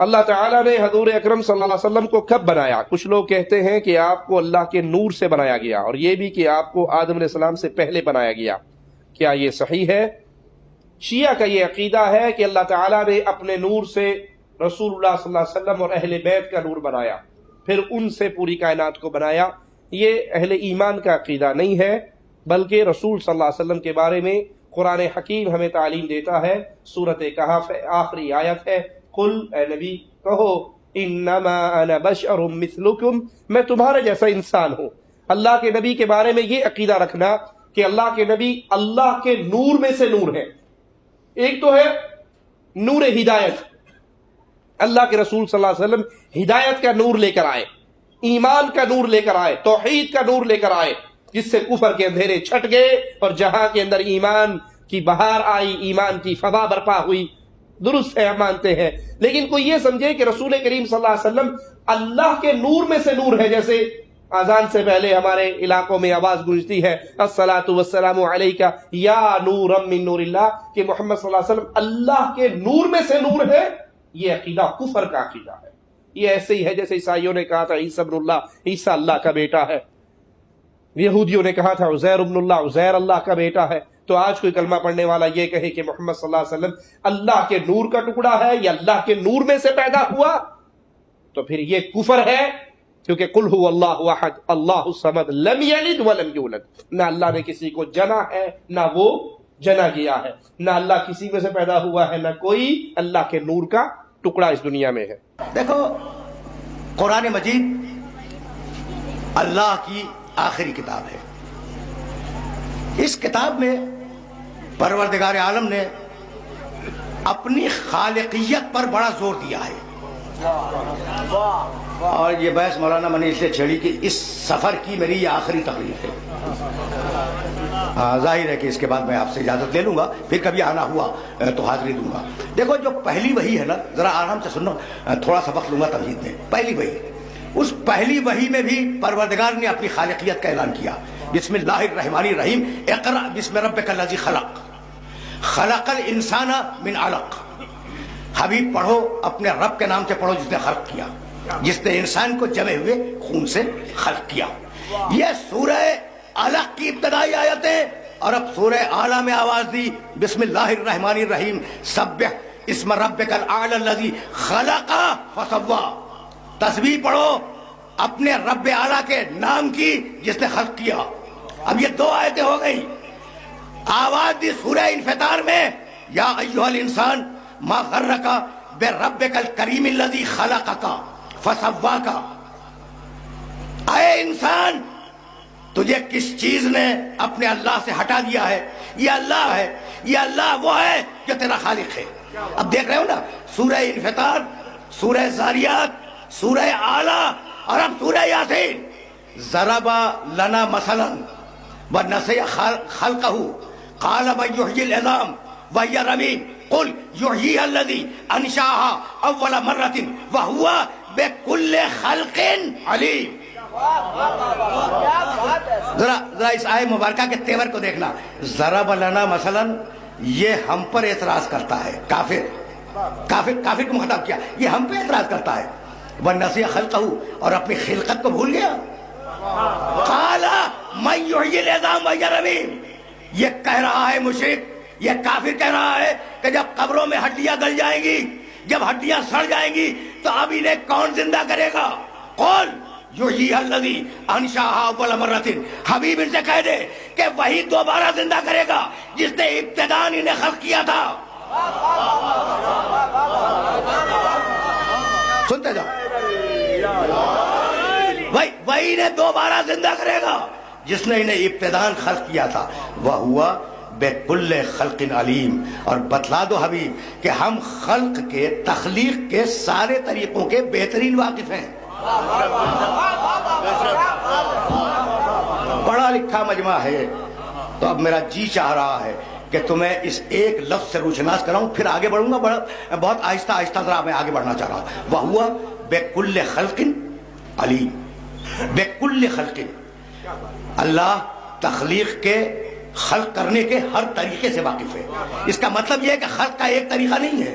اللہ تعالیٰ نے حضور اکرم صلی اللہ علیہ وسلم کو کب بنایا؟ کچھ لوگ کہتے ہیں کہ آپ کو اللہ کے نور سے بنایا گیا، اور یہ بھی کہ آپ کو آدم علیہ السلام سے پہلے بنایا گیا۔ کیا یہ صحیح ہے؟ شیعہ کا یہ عقیدہ ہے کہ اللہ تعالیٰ نے اپنے نور سے رسول اللہ صلی اللہ علیہ وسلم اور اہل بیت کا نور بنایا، پھر ان سے پوری کائنات کو بنایا۔ یہ اہل ایمان کا عقیدہ نہیں ہے، بلکہ رسول صلی اللہ علیہ وسلم کے بارے میں قرآن حکیم ہمیں تعلیم دیتا ہے۔ سورۃ کہف آخری آیت ہے، قل اے نبی کہو انما انا بشر مثلکم، میں تمہارے جیسا انسان ہوں۔ اللہ کے نبی کے بارے میں یہ عقیدہ رکھنا کہ اللہ کے نبی اللہ کے نور میں سے نور ہے۔ ایک تو ہے نور ہدایت، اللہ کے رسول صلی اللہ علیہ وسلم ہدایت کا نور لے کر آئے، ایمان کا نور لے کر آئے، توحید کا نور لے کر آئے، جس سے کفر کے اندھیرے چھٹ گئے اور جہاں کے اندر ایمان کی بہار آئی، ایمان کی فضا برپا ہوئی۔ درست ہے، ہم مانتے ہیں، لیکن کوئی یہ سمجھے کہ رسول کریم صلی اللہ علیہ وسلم اللہ کے نور میں سے نور ہے، جیسے اذان سے پہلے ہمارے علاقوں میں آواز گونجتی ہے الصلاۃ والسلام علیکہ یا نورا من نور اللہ، کہ محمد صلی اللہ علیہ وسلم اللہ کے نور میں سے نور ہے۔ یہ عقیدہ کفر کا عقیدہ ہے۔ یہ ایسے ہی ہے جیسے عیسائیوں نے کہا تھا عیسیٰ ابن اللہ، عیسیٰ اللہ کا بیٹا ہے، یہودیوں نے کہا تھا عزیر ابن اللہ، عزیر اللہ کا بیٹا ہے۔ تو آج کوئی کلمہ پڑھنے والا یہ کہے کہ محمد صلی اللہ علیہ وسلم اللہ کے نور کا ٹکڑا ہے یا اللہ کے نور میں سے پیدا ہوا، تو پھر یہ کفر ہے، کیونکہ قل هو اللہ احد اللہ الصمد لم یلد ولم یولد، نہ اللہ نے کسی کو جنا ہے نہ وہ جنا گیا ہے، نہ اللہ کسی میں سے پیدا ہوا ہے، نہ کوئی اللہ کے نور کا ٹکڑا اس دنیا میں ہے۔ دیکھو، قرآن مجید اللہ کی آخری کتاب ہے۔ اس کتاب میں پروردگار عالم نے اپنی خالقیت پر بڑا زور دیا ہے، اور یہ بحث مولانا میں نے اس لیے چھیڑی کہ اس سفر کی میری یہ آخری تقریر ہے۔ ظاہر ہے کہ اس کے بعد میں آپ سے اجازت لے لوں گا، پھر کبھی آنا ہوا تو حاضری دوں گا۔ دیکھو، جو پہلی وحی ہے نا، ذرا آرام سے سنو، تھوڑا سا وقت لوں گا تمہید میں۔ پہلی وحی، اس پہلی وحی میں بھی پروردگار نے اپنی خالقیت کا اعلان کیا۔ بسم اللہ الرحمن الرحیم، اقرأ بسم ربک الذی خلق، خلق الانسان من علق۔ حبیب پڑھو، اپنے رب کے نام سے پڑھو جس نے خلق کیا، جس نے انسان کو جمے ہوئے خون سے خلق کیا۔ یہ سورہ علق کی ابتدائی آیتیں، اور اب سورہ اعلیٰ میں آواز دی بسم اللہ الرحمن الرحیم، سبح اسم ربک الاعلی الذی خلق فسوی۔ تسبیح پڑھو اپنے رب اعلیٰ کے نام کی جس نے خلق کیا۔ اب یہ دو آیتیں ہو گئی۔ آواز دی سورہ انفطار میں، یا ایھا الانسان ما غرک بربک الکریم الذی خلقک فسواک۔ اے انسان، تجھے کس چیز نے اپنے اللہ سے ہٹا دیا ہے؟ یہ اللہ ہے، یہ اللہ وہ ہے جو تیرا خالق ہے۔ اب دیکھ رہے ہو نا، سورہ انفطار، سورہ زاریات، سورہ اعلیٰ، اور اب سورہ یاسین۔ ضرب لنا مثلا ونسی خلقہ قال من یحیی العظام وہی رمیم قل یحییھا الذی انشأھا اول مرۃ وہو بکل خلق علیم۔ ذرا اس آئے مبارکہ کے تیور کو دیکھنا۔ ضرب لنا مثلا، یہ ہم پر اعتراض کرتا ہے، کافر کو مخاطب کیا، یہ ہم پہ اعتراض کرتا ہے۔ وَنَسِیَ خَلْقَهُ، اور اپنی خلقت کو بھول گیا۔ قَالَ مَن یحیی العظام وہی رمیم، یہ کہہ رہا ہے مشرک، یہ کافر کہہ رہا ہے کہ جب قبروں میں ہڈیاں گل جائیں گی، جب ہڈیاں سڑ جائیں گی، تو اب انہیں کون زندہ کرے گا؟ قُلْ یحییھا الذی انشأھا اول مرۃ، حبیب ان سے کہہ دے کہ وہی دوبارہ زندہ کرے گا جس نے ابتداء انہیں خلق کیا تھا۔ سنتے جاؤ، وہی انہیں دوبارہ زندہ کرے گا جس نے انہیں ابتداء خلق کیا تھا۔ وَهُوَ بِكُلِّ خَلْقٍ عَلِيمٌ، اور بتلا دو حبیب کہ ہم خلق کے، تخلیق کے سارے طریقوں کے بہترین واقف ہیں۔ پڑھا لکھا مجمع ہے، تو اب میرا جی چاہ رہا ہے کہ تمہیں اس ایک لفظ سے روشناس کراؤں، پھر آگے بڑھوں گا، بہت آہستہ آہستہ ذرا میں آگے بڑھنا چاہ رہا ہوں۔ وَهُوَ بِكُلِّ خَلْقٍ عَلِيمٌ، بِكُلِّ خَلْقٍ، اللہ تخلیق کے، خلق کرنے کے ہر طریقے سے واقف ہے۔ اس کا مطلب یہ ہے کہ خلق کا ایک طریقہ نہیں ہے،